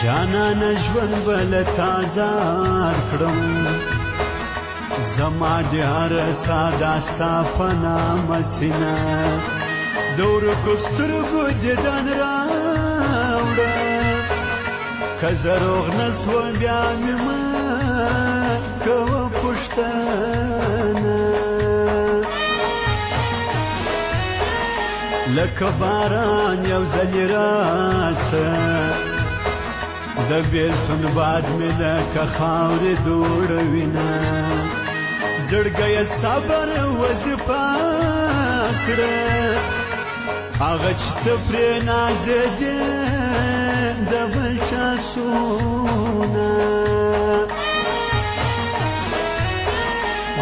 جانان ژوند بل تازار کړم زما د هر ساده ستا په نامه سینه د ورکو سترګو دیدن راوړه که زه روغ نه سوم بیا مې مه کوه پوښتنه لکه باران یو ځلې راسه د بیلتون باد مې لکه خاورې دوړوینه زړګیه صبر وظیفه کړه هغه چې ته پرې نازېدې د بل چا سونه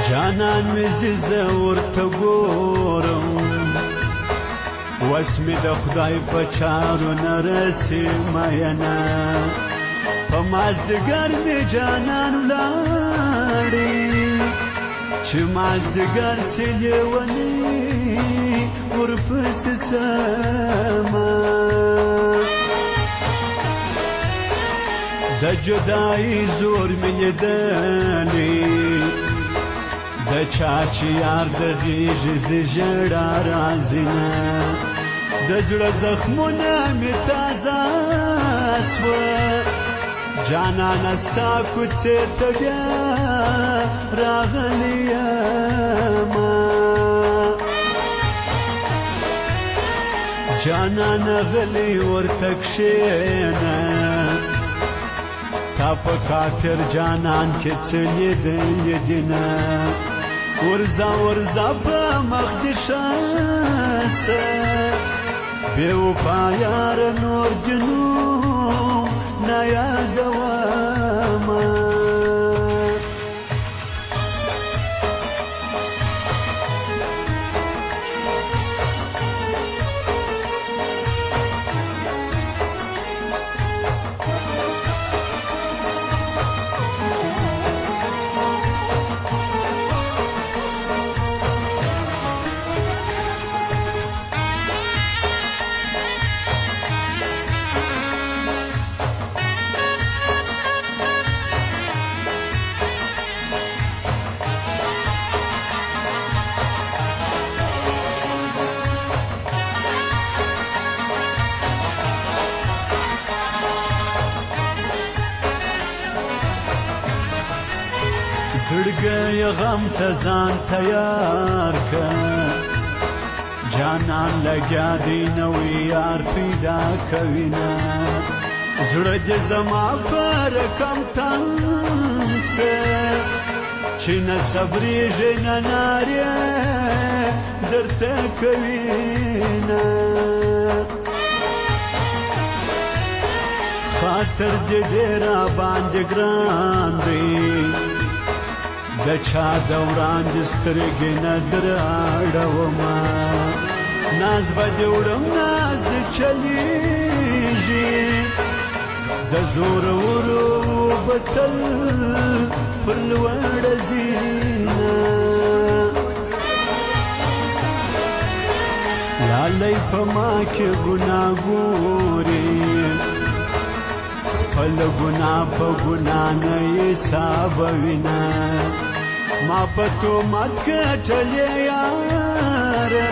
جانان مې زه ورته ګورم وس مې د خدای په چارو نه رسې مینه په مازدیګر مې جانان ولاړې چې مازدیګر سي لیونی ورپسې سمه د جدایي زور مې لیدلی د چا چې یار د غېږې زه ژړا راځي نه د زړه زخمونه مې تازه سوه جانانه ستا کوڅې ته بیا راغلی یمه جانانه غلی ورته کښېنه تا په کافر جانان کې څه لیدلي دینه ورځه ورځه په مخ دې ښه سه بې وفا یاره نور دې نوم نه یادومه زړګی غم ته ځان تیار که جانان لګیا دی نوی یار پیدا کوینه زړه دې زما په رقم تنګ سه چې نه صبرېږي نه نارې درته کوینه خاطر دې ډېر راباندې ګران دی د چا د وړاندې سترګې نه در اړومه ناز به دې وړم ناز دې چلیږي د زورورو به تل پر لوړه ځینه لالی په ما کې ګناه ګوري خپل ګناه په ګناه نه حسابوینه ما په تهمت ګټلې یاره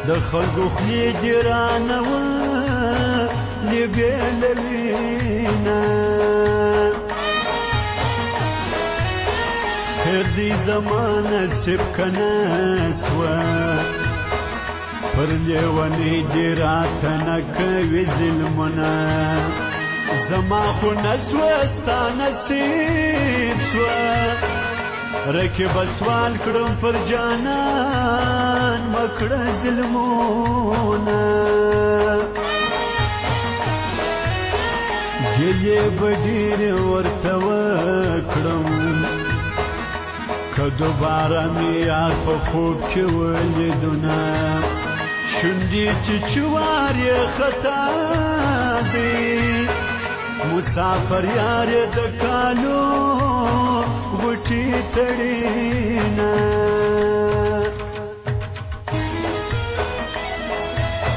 د خلکو خولې دې رانهولې بېلوینه خیر دې زما نصیب که نه سوه پر لیونۍ دې راته نه کوي ظلمونه زما خو نه سوه ستا نصیب سوه رکب سوال کړم پر جانان مکړه ظلمونه ګیلې به ډېرې ورته وکړم که دوباره مې یار په خوب کې ولیدونه شونډې چې چوار یې خطا دی مسافر یار د کالو غټي تړینا